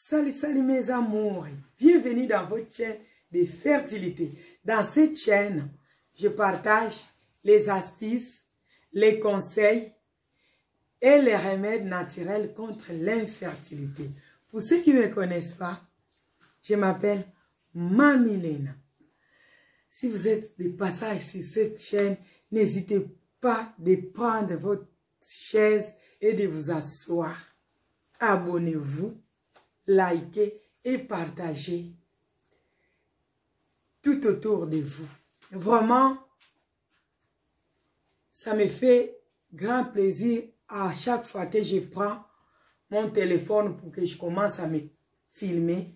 Salut, salut mes amours. Bienvenue dans votre chaîne de fertilité. Dans cette chaîne, je partage les astuces, les conseils et les remèdes naturels contre l'infertilité. Pour ceux qui ne me connaissent pas, je m'appelle Mami Lena. Si vous êtes de passage sur cette chaîne, n'hésitez pas de prendre votre chaise et de vous asseoir. Abonnez-vous, likez et partagez tout autour de vous. Vraiment, ça me fait grand plaisir à chaque fois que je prends mon téléphone pour que je commence à me filmer.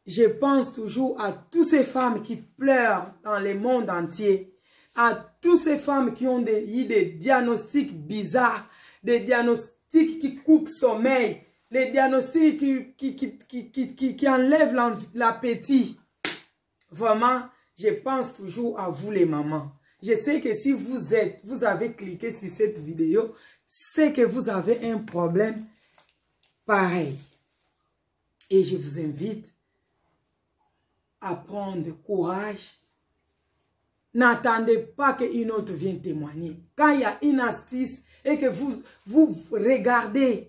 Je pense toujours à toutes ces femmes qui pleurent dans le monde entier, à toutes ces femmes qui ont eu des diagnostics bizarres, des diagnostics qui coupent sommeil, les diagnostics qui enlèvent l'appétit. Vraiment, je pense toujours à vous les mamans. Je sais que si vous avez cliqué sur cette vidéo, c'est que vous avez un problème pareil. Et je vous invite à prendre courage. N'attendez pas qu'une autre vienne témoigner. Quand il y a une astuce et que vous regardez,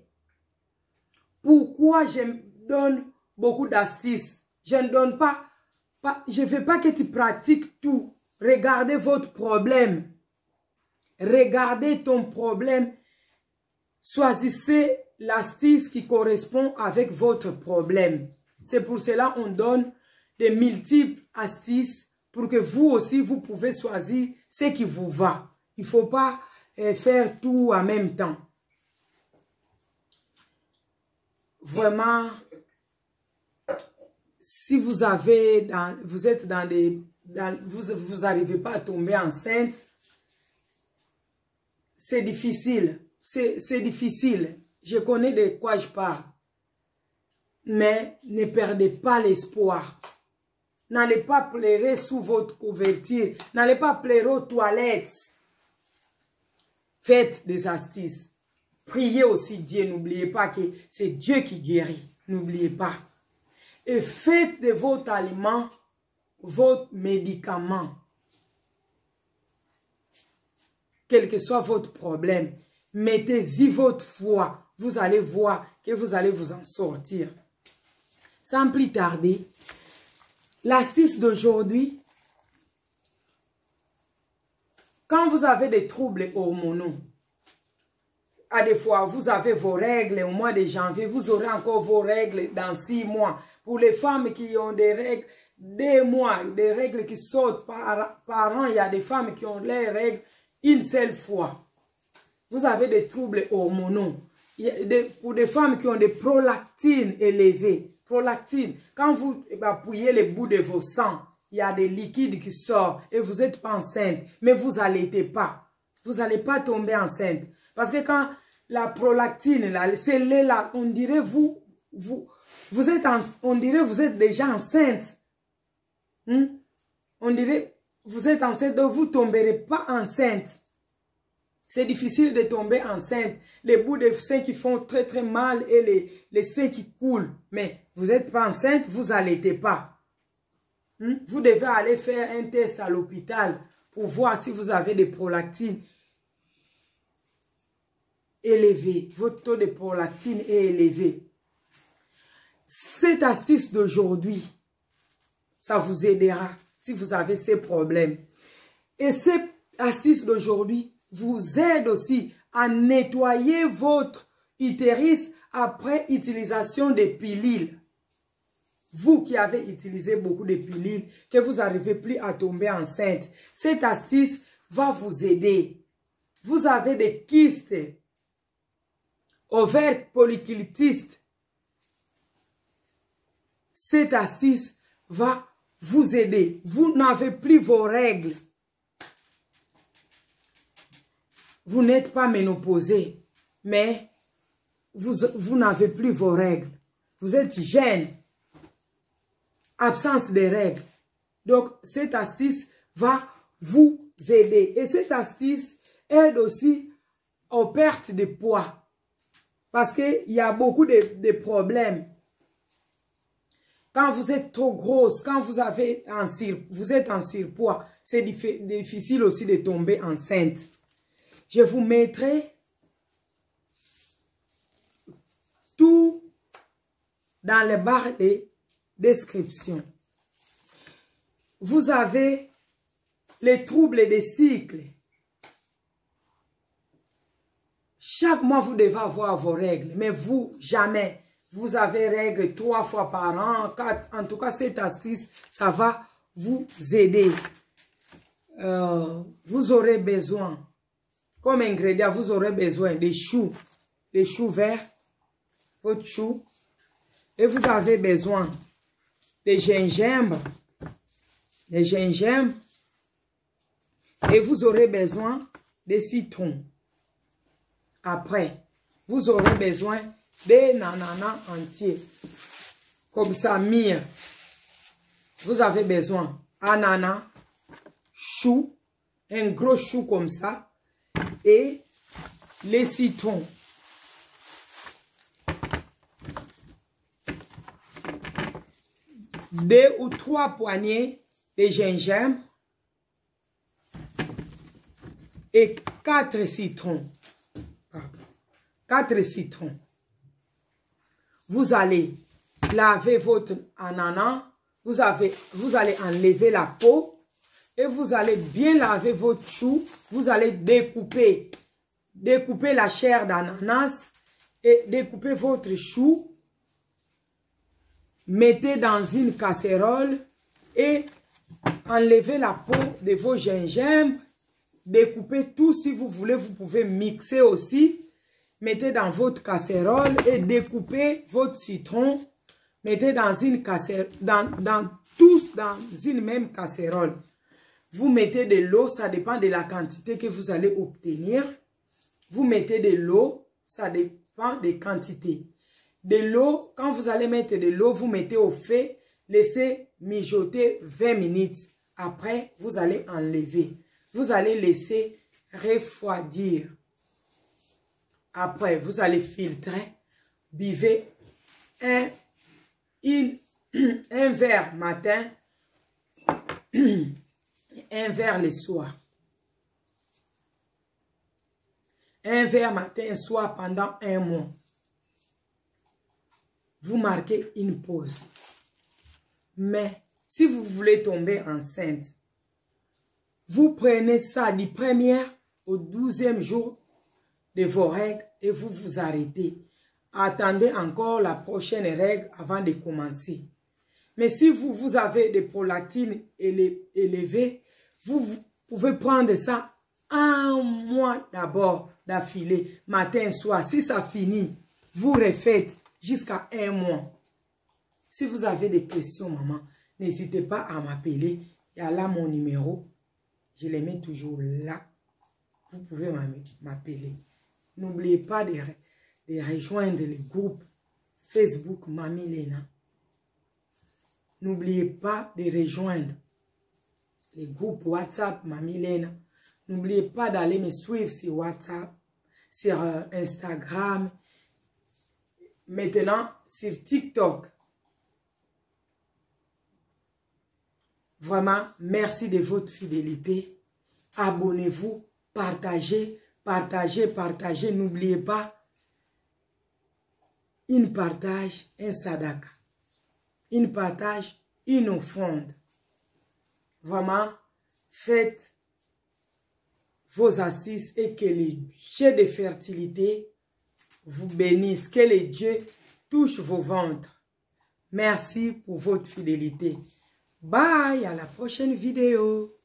pourquoi je donne beaucoup d'astuces? Je ne donne pas, je ne veux pas que tu pratiques tout. Regardez votre problème. Regardez ton problème. Choisissez l'astuce qui correspond avec votre problème. C'est pour cela qu'on donne de multiples astuces pour que vous aussi, vous pouvez choisir ce qui vous va. Il ne faut pas faire tout en même temps. Vraiment, si vous avez, vous êtes dans des, vous n'arrivez pas à tomber enceinte, c'est difficile. C'est difficile. Je connais de quoi je parle. Mais ne perdez pas l'espoir. N'allez pas pleurer sous votre couverture. N'allez pas pleurer aux toilettes. Faites des astuces. Priez aussi Dieu. N'oubliez pas que c'est Dieu qui guérit. N'oubliez pas. Et faites de votre aliment votre médicament. Quel que soit votre problème, mettez-y votre foi. Vous allez voir que vous allez vous en sortir. Sans plus tarder, l'astuce d'aujourd'hui, quand vous avez des troubles hormonaux, à des fois vous avez vos règles au mois de janvier, vous aurez encore vos règles dans 6 mois. Pour les femmes qui ont des règles, 2 mois, des règles qui sortent par an, il y a des femmes qui ont les règles une seule fois. Vous avez des troubles hormonaux. Pour des femmes qui ont des prolactines élevées. Prolactine, quand vous appuyez les bouts de vos sangs, il y a des liquides qui sortent et vous n'êtes pas enceinte, mais vous n'allaitez pas. Vous n'allez pas tomber enceinte. Parce que quand la prolactine, c'est là, on dirait vous êtes déjà enceinte. On dirait vous êtes enceinte, donc vous ne tomberez pas enceinte. C'est difficile de tomber enceinte. Les bouts de seins qui font très très mal et les seins qui coulent. Mais vous n'êtes pas enceinte, vous n'allaitez pas. Vous devez aller faire un test à l'hôpital pour voir si vous avez des prolactines élevées. Votre taux de prolactine est élevé. Cette astuce d'aujourd'hui, ça vous aidera si vous avez ces problèmes. Et cette astuce d'aujourd'hui vous aide aussi à nettoyer votre utérus après utilisation des pilules. Vous qui avez utilisé beaucoup de pilules, que vous n'arrivez plus à tomber enceinte, cette astuce va vous aider. Vous avez des kystes, ovaires polycystes. Cette astuce va vous aider. Vous n'avez plus vos règles. Vous n'êtes pas ménopausé, mais vous n'avez plus vos règles. Vous êtes jeune. Absence de règles. Donc, cette astuce va vous aider. Et cette astuce aide aussi aux pertes de poids. Parce qu'il y a beaucoup de problèmes. Quand vous êtes trop grosse, quand vous êtes en surpoids, c'est difficile aussi de tomber enceinte. Je vous mettrai tout dans les barres de description. Vous avez les troubles des cycles. Chaque mois, vous devez avoir vos règles, mais vous, jamais. Vous avez règles 3 fois par an, 4. En tout cas, cette astuce, ça va vous aider. Vous aurez besoin, comme ingrédient, vous aurez besoin des choux verts, votre chou. Et vous avez besoin de gingembre, et vous aurez besoin de citron. Après, vous aurez besoin des ananas entiers, comme ça, mire. Vous avez besoin ananas, chou, un gros chou comme ça, et les citrons. Deux ou 3 poignées de gingembre et 4 citrons. 4 citrons. Vous allez laver votre ananas, vous allez enlever la peau et vous allez bien laver votre chou. Vous allez découper la chair d'ananas et découper votre chou. Mettez dans une casserole et enlevez la peau de vos gingembre. Découpez tout si vous voulez, vous pouvez mixer aussi. Mettez dans votre casserole et découpez votre citron. Mettez dans une casserole, tous dans une même casserole. Vous mettez de l'eau, ça dépend de la quantité que vous allez obtenir. Vous mettez de l'eau, ça dépend des quantités. De l'eau, quand vous allez mettre de l'eau, vous mettez au feu, laissez mijoter 20 minutes. Après, vous allez enlever. Vous allez laisser refroidir. Après, vous allez filtrer. Buvez un verre matin, un verre le soir. Un verre matin et soir pendant 1 mois. Vous marquez une pause. Mais si vous voulez tomber enceinte, vous prenez ça du 1er au 12e jour de vos règles et vous vous arrêtez. Attendez encore la prochaine règle avant de commencer. Mais si vous avez des prolactines élevées, vous pouvez prendre ça 1 mois d'abord d'affilée, matin et soir. Si ça finit, vous refaites jusqu'à 1 mois. Si vous avez des questions, maman, n'hésitez pas à m'appeler. Il y a là mon numéro. Je les mets toujours là. Vous pouvez m'appeler. N'oubliez pas de rejoindre le groupe Facebook Mamie Lena. N'oubliez pas de rejoindre le groupe WhatsApp Mamie Lena. N'oubliez pas d'aller me suivre sur WhatsApp, sur Instagram, maintenant sur TikTok. Vraiment, merci de votre fidélité. Abonnez-vous, partagez, partagez, partagez. N'oubliez pas, une partage, un sadaka. Une partage, une offrande. Vraiment, faites vos assises et que les dieux de fertilité vous bénissent. Que les dieux touchent vos ventres. Merci pour votre fidélité. Bye, à la prochaine vidéo.